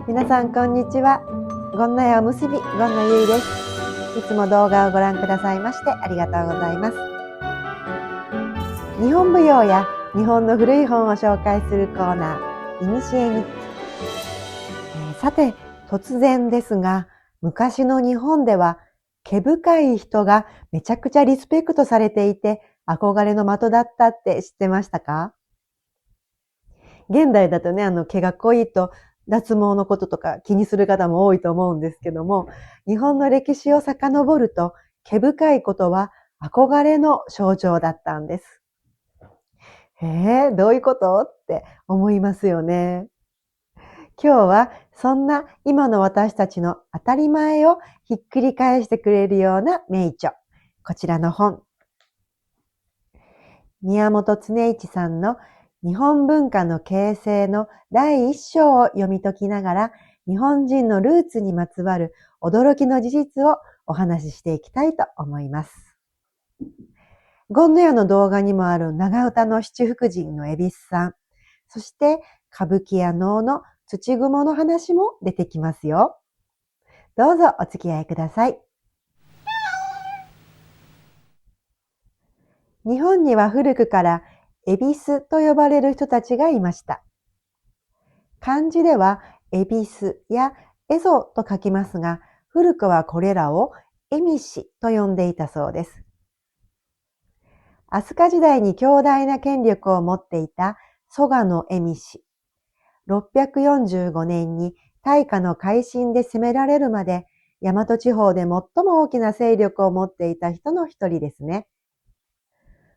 皆さんこんにちは。ごんなやおむすび、ごんなゆいです。いつも動画をご覧くださいましてありがとうございます。日本舞踊や日本の古い本を紹介するコーナー、いにしえ日記。さて、突然ですが、昔の日本では毛深い人がめちゃくちゃリスペクトされていて憧れの的だったって知ってましたか？現代だとね、毛が濃いと脱毛のこととか気にする方も多いと思うんですけども、日本の歴史を遡ると、毛深いことは憧れの象徴だったんです。どういうことって思いますよね。今日はそんな今の私たちの当たり前をひっくり返してくれるような名著。こちらの本。宮本恒一さんの日本文化の形成の第一章を読み解きながら、日本人のルーツにまつわる驚きの事実をお話ししていきたいと思います。ゴンノヤの動画にもある長唄の七福神の恵比寿さん、そして歌舞伎や能の土蜘蛛の話も出てきますよ。どうぞお付き合いください。日本には古くから恵比寿と呼ばれる人たちがいました。漢字では恵比寿や蝦夷と書きますが、古くはこれらを恵美氏と呼んでいたそうです。飛鳥時代に強大な権力を持っていた蘇我の恵美氏。645年に大化の改新で攻められるまで、大和地方で最も大きな勢力を持っていた人の一人ですね。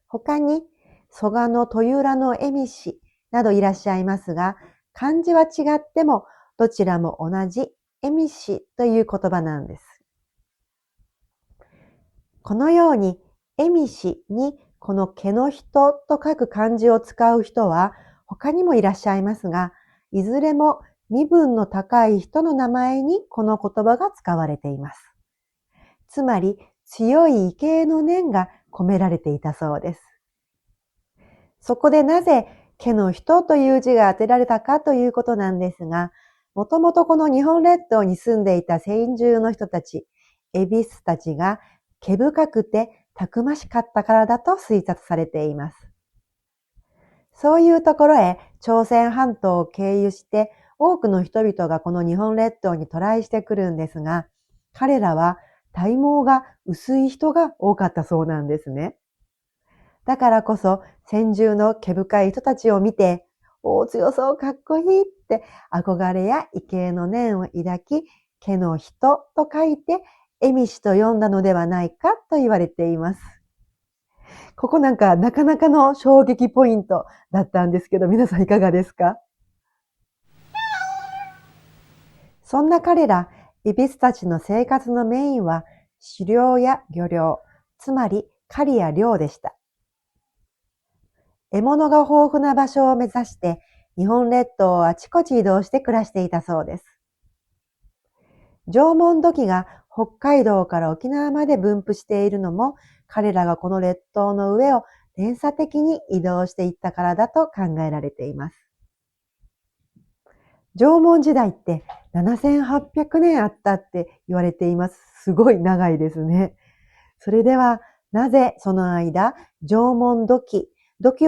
他に、蘇我の豊浦の恵美氏などいらっしゃいますが、漢字は違っても、どちらも同じ恵美氏という言葉なんです。このように、恵美氏にこの毛の人と書く漢字を使う人は他にもいらっしゃいますが、いずれも身分の高い人の名前にこの言葉が使われています。つまり、強い畏敬の念が込められていたそうです。そこでなぜ毛の人という字が当てられたかということなんですが、もともとこの日本列島に住んでいた先住の人たち、恵比寿たちが毛深くてたくましかったからだと推察されています。そういうところへ朝鮮半島を経由して多くの人々がこの日本列島に渡来してくるんですが、彼らは体毛が薄い人が多かったそうなんですね。だからこそ先住の毛深い人たちを見て、強そうかっこいいって憧れや畏敬の念を抱き、毛の人と書いて恵美氏と読んだのではないかと言われています。ここなかなかの衝撃ポイントだったんですけど、皆さんいかがですか？そんな彼ら、恵比寿たちの生活のメインは狩猟や漁業、つまり狩りや漁でした。獲物が豊富な場所を目指して日本列島をあちこち移動して暮らしていたそうです。縄文土器が北海道から沖縄まで分布しているのも、彼らがこの列島の上を連鎖的に移動していったからだと考えられています。縄文時代って7800年あったって言われています。すごい長いですね。それでは、なぜその間、縄文土器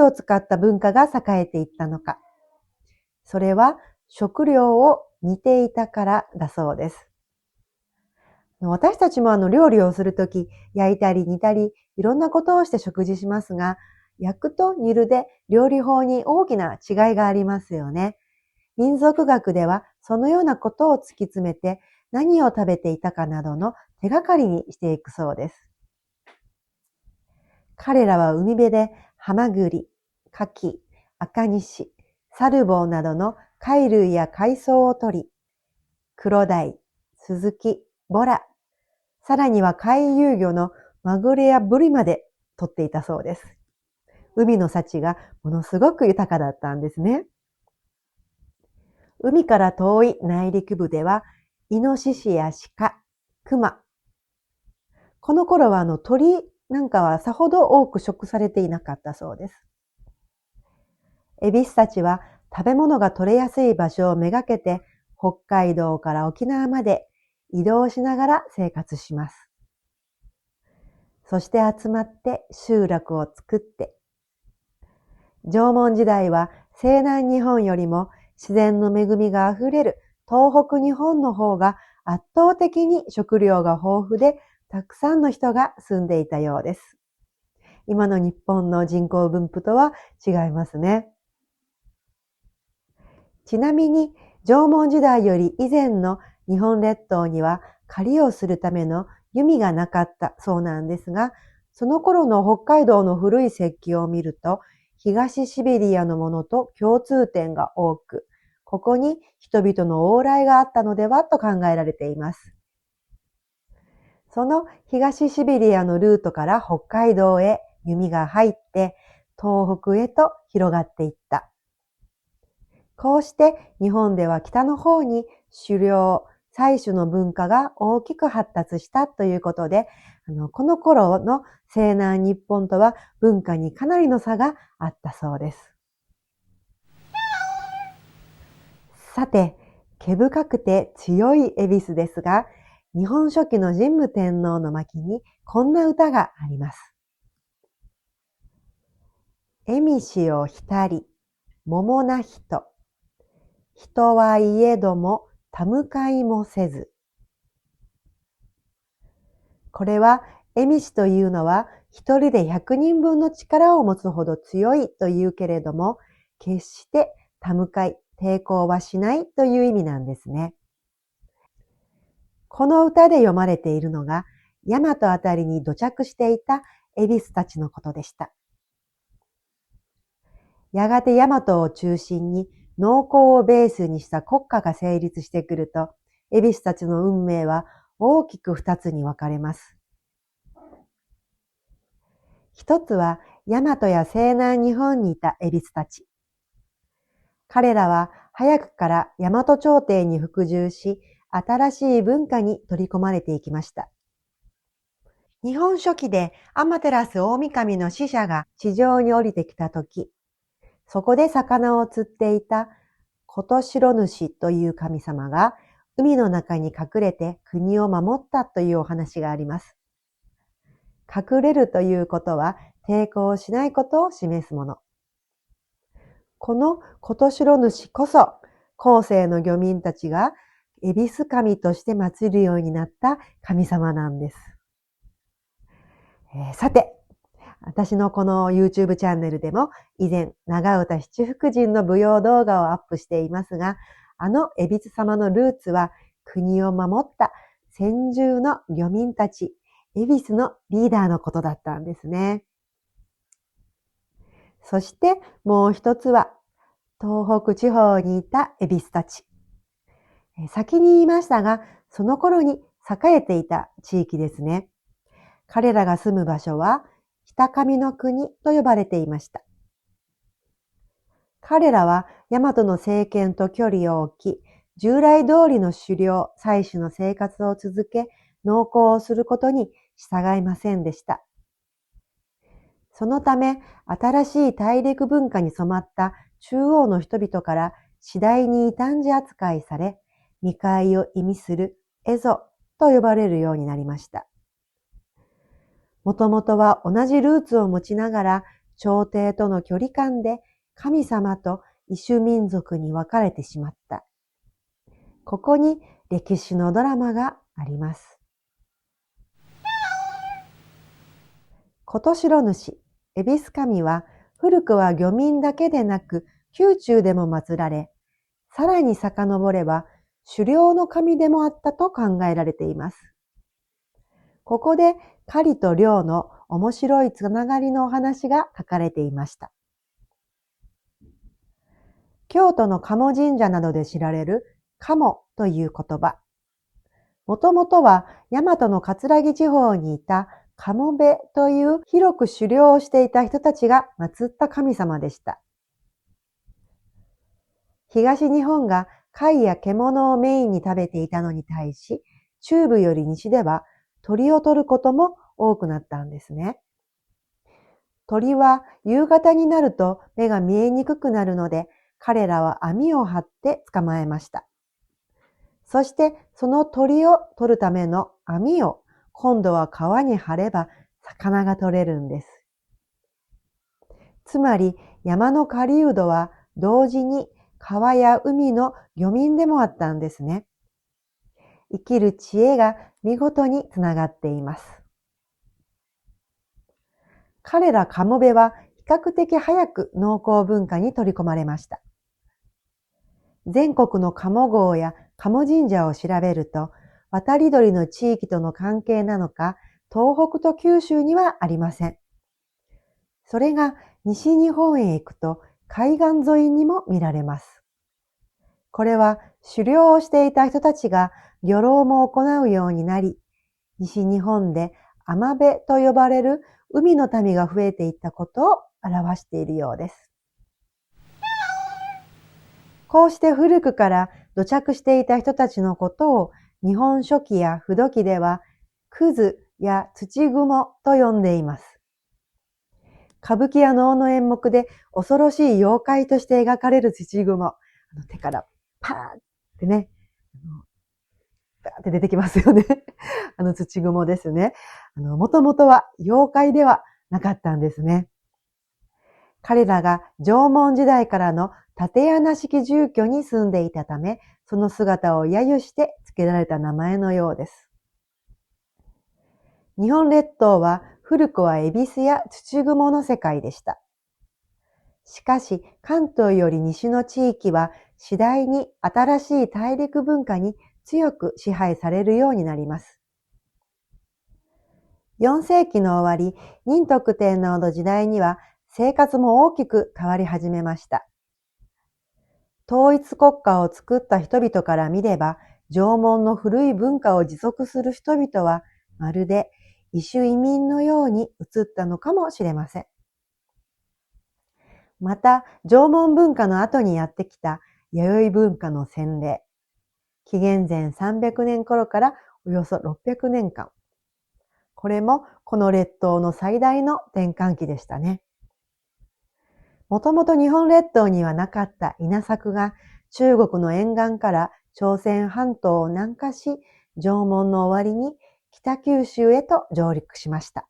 を使った文化が栄えていったのか。それは食料を煮ていたからだそうです。私たちも料理をするとき、焼いたり煮たり、いろんなことをして食事しますが、焼くと煮るで料理法に大きな違いがありますよね。民族学ではそのようなことを突き詰めて、何を食べていたかなどの手がかりにしていくそうです。彼らは海辺でハマグリ、カキ、アカニシ、サルボウなどの貝類や海藻を取り、クロダイ、スズキ、ボラ、さらには回遊魚のマグロやブリまで取っていたそうです。海の幸がものすごく豊かだったんですね。海から遠い内陸部では、イノシシや鹿、クマ。この頃は鳥なんかはさほど多く食されていなかったそうです。恵比寿たちは食べ物が取れやすい場所をめがけて北海道から沖縄まで移動しながら生活します。そして集まって集落を作って、縄文時代は西南日本よりも自然の恵みがあふれる東北日本の方が圧倒的に食料が豊富でたくさんの人が住んでいたようです。今の日本の人口分布とは違いますね。ちなみに縄文時代より以前の日本列島には狩りをするための弓がなかったそうなんですが、その頃の北海道の古い石器を見ると、東シベリアのものと共通点が多く、ここに人々の往来があったのではと考えられています。その東シベリアのルートから北海道へ弓が入って、東北へと広がっていった。こうして日本では北の方に狩猟、採取の文化が大きく発達したということで、この頃の西南日本とは文化にかなりの差があったそうです。さて、毛深くて強い恵比寿ですが、日本書紀の神武天皇の巻にこんな歌があります。恵比寿を浸り、桃な人。人はいえども、たむかいもせず。これは、恵比寿というのは、一人で100人分の力を持つほど強いというけれども、決してたむかい、抵抗はしないという意味なんですね。この歌で読まれているのが、大和あたりに土着していた恵比寿たちのことでした。やがて大和を中心に農耕をベースにした国家が成立してくると、恵比寿たちの運命は大きく二つに分かれます。一つは大和や西南日本にいた恵比寿たち。彼らは早くから大和朝廷に服従し、新しい文化に取り込まれていきました。日本書紀で天照大神の使者が地上に降りてきたとき、そこで魚を釣っていた琴白主という神様が海の中に隠れて国を守ったというお話があります。隠れるということは抵抗しないことを示すもの。この琴白主こそ後世の漁民たちが恵比寿神として祀るようになった神様なんです。さて、私のこの YouTube チャンネルでも以前長唄七福神の舞踊動画をアップしていますが、恵比寿様のルーツは国を守った先住の漁民たち、恵比寿のリーダーのことだったんですね。そしてもう一つは東北地方にいた恵比寿たち。先に言いましたが、その頃に栄えていた地域ですね。彼らが住む場所は北上の国と呼ばれていました。彼らは大和の政権と距離を置き、従来通りの狩猟、採取の生活を続け、農耕をすることに従いませんでした。そのため、新しい大陸文化に染まった中央の人々から次第に異端児扱いされ、未開を意味するエゾと呼ばれるようになりました。もともとは同じルーツを持ちながら、朝廷との距離感で神様と異種民族に分かれてしまった。ここに歴史のドラマがあります。琴白主、恵比寿神は古くは漁民だけでなく宮中でも祀られ、さらに遡れば狩猟の神でもあったと考えられています。ここで狩りと猟の面白いつながりのお話が書かれていました。京都の鴨神社などで知られる鴨という言葉。もともとは大和の葛城地方にいた鴨部という広く狩猟をしていた人たちが祀った神様でした。東日本が貝や獣をメインに食べていたのに対し、中部より西では鳥を取ることも多くなったんですね。鳥は夕方になると目が見えにくくなるので、彼らは網を張って捕まえました。そしてその鳥を取るための網を今度は川に張れば魚が取れるんです。つまり山の狩人は同時に川や海の漁民でもあったんですね。生きる知恵が見事につながっています。彼らカモベは比較的早く農耕文化に取り込まれました。全国のカモ郷やカモ神社を調べると、渡り鳥の地域との関係なのか、東北と九州にはありません。それが西日本へ行くと海岸沿いにも見られます。これは狩猟をしていた人たちが漁労も行うようになり、西日本で海辺と呼ばれる海の民が増えていったことを表しているようです。こうして古くから土着していた人たちのことを日本書紀や風土記ではクズや土雲と呼んでいます。歌舞伎や能の演目で恐ろしい妖怪として描かれる土雲、手からパーってね、バーって出てきますよね。土雲ですね。もともとは妖怪ではなかったんですね。彼らが縄文時代からの竪穴式住居に住んでいたため、その姿を揶揄して付けられた名前のようです。日本列島は古くは恵比寿や土雲の世界でした。しかし関東より西の地域は次第に新しい大陸文化に強く支配されるようになります。4世紀の終わり、仁徳天皇の時代には生活も大きく変わり始めました。統一国家を作った人々から見れば、縄文の古い文化を持続する人々はまるで異種移民のように移ったのかもしれません。また、縄文文化の後にやってきた弥生文化の洗礼。紀元前300年頃からおよそ600年間。これもこの列島の最大の転換期でしたね。もともと日本列島にはなかった稲作が中国の沿岸から朝鮮半島を南下し、縄文の終わりに北九州へと上陸しました。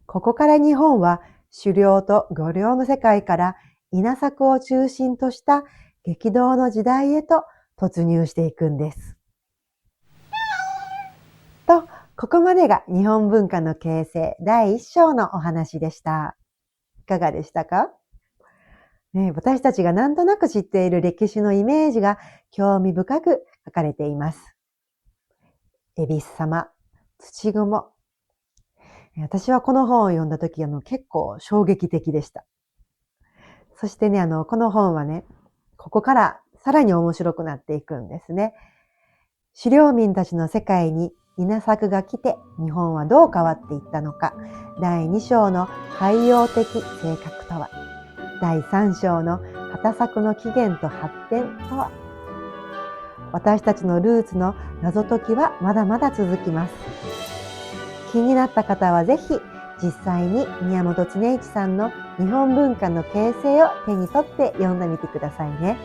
ここから日本は狩猟と漁猟の世界から稲作を中心とした激動の時代へと突入していくんです。と、ここまでが日本文化の形成第1章のお話でした。いかがでしたか？私たちがなんとなく知っている歴史のイメージが興味深く書かれています。恵比寿様、土雲。私はこの本を読んだとき結構衝撃的でした。そしてね、この本はね、ここからさらに面白くなっていくんですね。狩猟民たちの世界に稲作が来て日本はどう変わっていったのか。第2章の海洋的性格とは。第3章の畑作の起源と発展とは。私たちのルーツの謎解きはまだまだ続きます。気になった方はぜひ実際に宮本常一さんの日本文化の形成を手に取って読んでみてくださいね。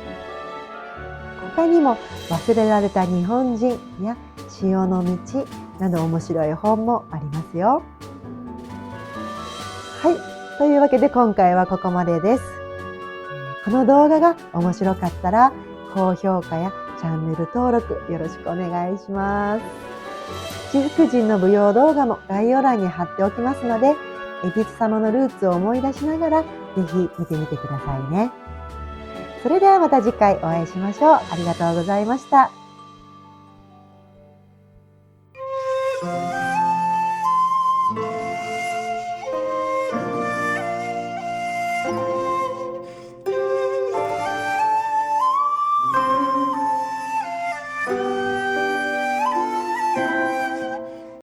他にも忘れられた日本人や潮の道など面白い本もありますよ。はい、というわけで今回はここまでです。この動画が面白かったら高評価やチャンネル登録よろしくお願いします。七福神の舞踊動画も概要欄に貼っておきますので、恵比寿様のルーツを思い出しながらぜひ見てみてくださいね。それではまた次回お会いしましょう。ありがとうございました。